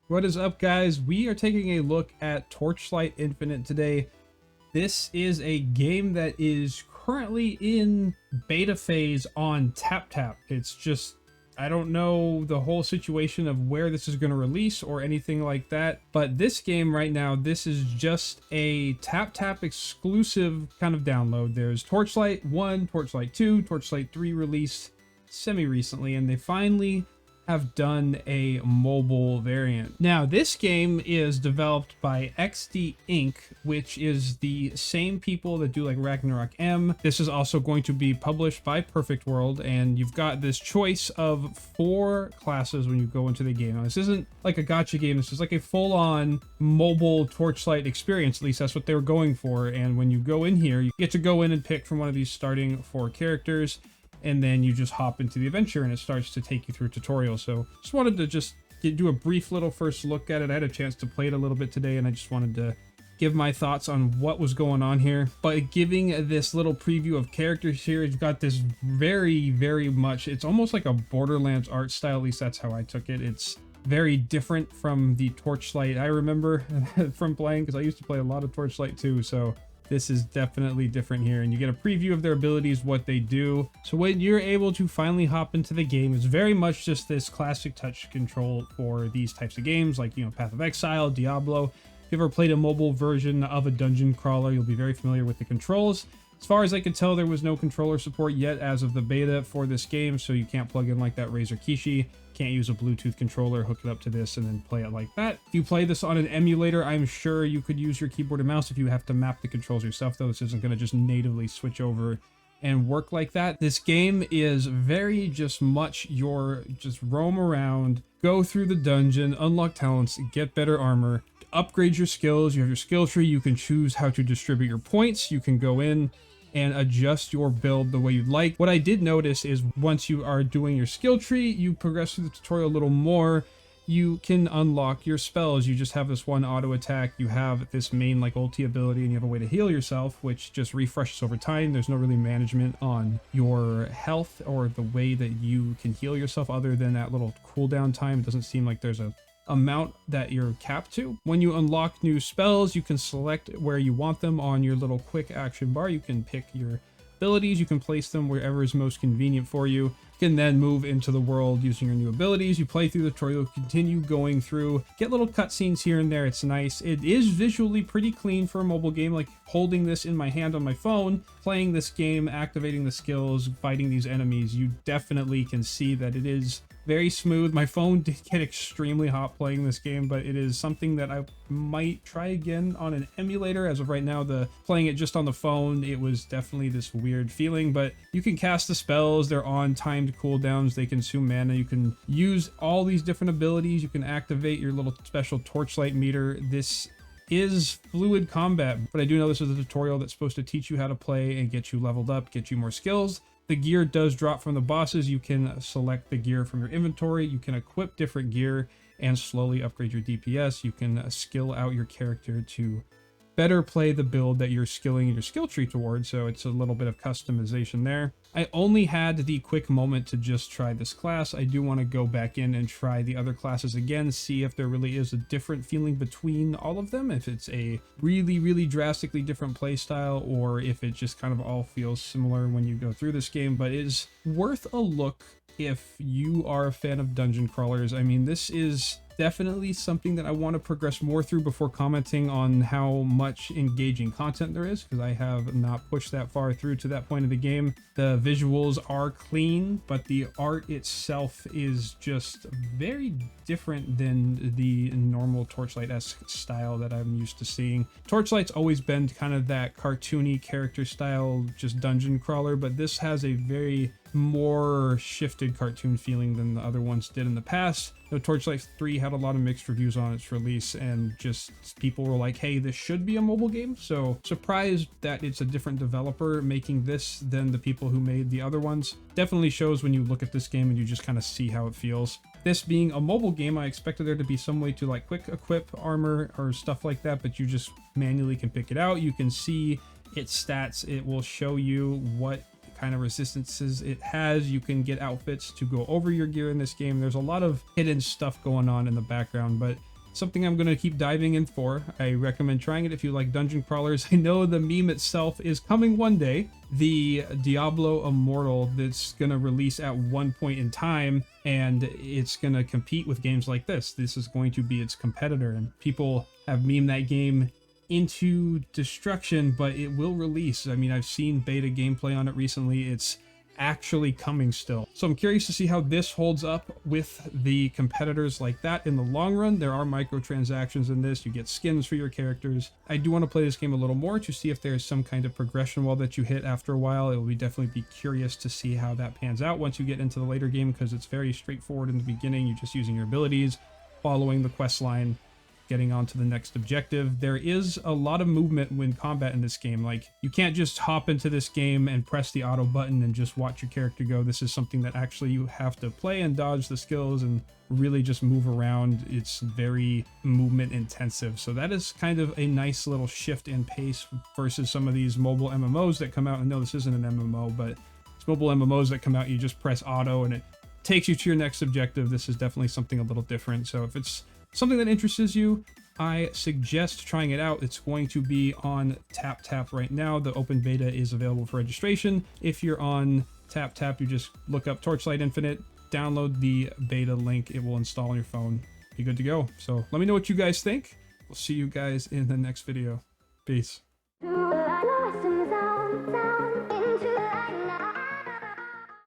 What is up, guys? We are taking a look at Torchlight Infinite today. This is a game that is currently in beta phase on TapTap. It's just, I don't know the whole situation of where this is going to release or anything like that, but this game right now, this is just a TapTap exclusive kind of download. There's Torchlight 1, Torchlight 2, Torchlight 3 released semi-recently, and they finally have done a mobile variant. Now, this game is developed by xdinc, which is the same people that do like Ragnarok M. This is also going to be published by perfectworld, and you've got this choice of 4 classes when you go into the game. Now, this isn't like a gacha game. This is like a full-on mobile Torchlight experience. At least that's what they were going for. And when you go in here, you get to go in and pick from one of these starting 4 characters, and then you just hop into the adventure and it starts to take you through a tutorial. So just wanted to do a brief little first look at it. I had a chance to play it a little bit today, and I just wanted to give my thoughts on what was going on here. But giving this little preview of characters here, it's got this very, very much, it's almost like a Borderlands art style. At least that's how I took it. It's very different from the Torchlight I remember from playing, because I used to play a lot of Torchlight too. So this is definitely different here, and you get a preview of their abilities, what they do. So when you're able to finally hop into the game, it's very much just this classic touch control for these types of games, like, you know, Path of Exile, Diablo. If you've ever played a mobile version of a dungeon crawler, you'll be very familiar with the controls. As far as I could tell, there was no controller support yet as of the beta for this game, so you can't plug in like that Razer Kishi. Can't use a Bluetooth controller, hook it up to this, and then play it like that. If you play this on an emulator, I'm sure you could use your keyboard and mouse if you have to map the controls yourself, though. This isn't going to just natively switch over and work like that. This game is very just roam around, go through the dungeon, unlock talents, get better armor, upgrade your skills. You have your skill tree. You can choose how to distribute your points. You can go in and adjust your build the way you'd like. What I did notice is once you are doing your skill tree, you progress through the tutorial a little more, you can unlock your spells. You just have this one auto attack, you have this main like ulti ability, and you have a way to heal yourself, which just refreshes over time. There's no really management on your health or the way that you can heal yourself other than that little cooldown time. It doesn't seem like there's a amount that you're capped to. When you unlock new spells, you can select where you want them on your little quick action bar. You can pick your abilities, you can place them wherever is most convenient for you. You can then move into the world using your new abilities. You play through the tutorial, continue going through, get little cutscenes here and there. It's nice. It is visually pretty clean for a mobile game, like holding this in my hand on my phone, playing this game, activating the skills, fighting these enemies. You definitely can see that it is very smooth. My phone did get extremely hot playing this game, but it is something that I might try again on an emulator. As of right now, playing it just on the phone, it was definitely this weird feeling. But you can cast the spells, they're on timed cooldowns, they consume mana, you can use all these different abilities, you can activate your little special torchlight meter. This is fluid combat, but I do know this is a tutorial that's supposed to teach you how to play and get you leveled up, get you more skills. The gear does drop from the bosses. You can select the gear from your inventory. You can equip different gear and slowly upgrade your DPS. You can skill out your character to better play the build that you're skilling your skill tree towards. So it's a little bit of customization there. I only had the quick moment to just try this class. I do want to go back in and try the other classes again, see if there really is a different feeling between all of them, if it's a really, really drastically different playstyle, or if it just kind of all feels similar when you go through this game. But it is worth a look if you are a fan of dungeon crawlers. I mean, this is definitely something that I want to progress more through before commenting on how much engaging content there is, because I have not pushed that far through to that point of the game. The visuals are clean, but the art itself is just very different than the normal Torchlight-esque style that I'm used to seeing. Torchlight's always been kind of that cartoony character style, just dungeon crawler, but this has a very more shifted cartoon feeling than the other ones did in the past. Though Torchlight 3 had a lot of mixed reviews on its release, and just people were like, hey, this should be a mobile game. So surprised that it's a different developer making this than the people who made the other ones. Definitely shows when you look at this game and you just kind of see how it feels. This being a mobile game, I expected there to be some way to like quick equip armor or stuff like that, but you just manually can pick it out. You can see its stats. It will show you what kind of resistances it has. You can get outfits to go over your gear in this game. There's a lot of hidden stuff going on in the background, but something I'm going to keep diving in for. I recommend trying it if you like dungeon crawlers. I know the meme itself is coming one day. The diabloimmortal that's going to release at one point in time, and it's going to compete with games like this. This is going to be its competitor, and people have memed that game into destruction, but it will release. I mean, I've seen beta gameplay on it recently. It's actually coming still. So I'm curious to see how this holds up with the competitors like that in the long run. There are microtransactions in this. You get skins for your characters. I do want to play this game a little more to see if there's some kind of progression wall that you hit after a while. It will definitely be curious to see how that pans out once you get into the later game, because it's very straightforward in the beginning. You're just using your abilities, following the quest line, getting on to the next objective. There is a lot of movement when combat in this game. Like, you can't just hop into this game and press the auto button and just watch your character go. This is something that actually you have to play and dodge the skills and really just move around. It's very movement intensive. So that is kind of a nice little shift in pace versus some of these mobile MMOs that come out. And no, this isn't an MMO, but it's mobile MMOs that come out. You just press auto and it takes you to your next objective. This is definitely something a little different. So if it's something that interests you, I suggest trying it out. It's going to be on TapTap right now. The open beta is available for registration. If you're on TapTap, you just look up Torchlight Infinite, download the beta link. It will install on your phone. Be good to go. So let me know what you guys think. We'll see you guys in the next video. Peace.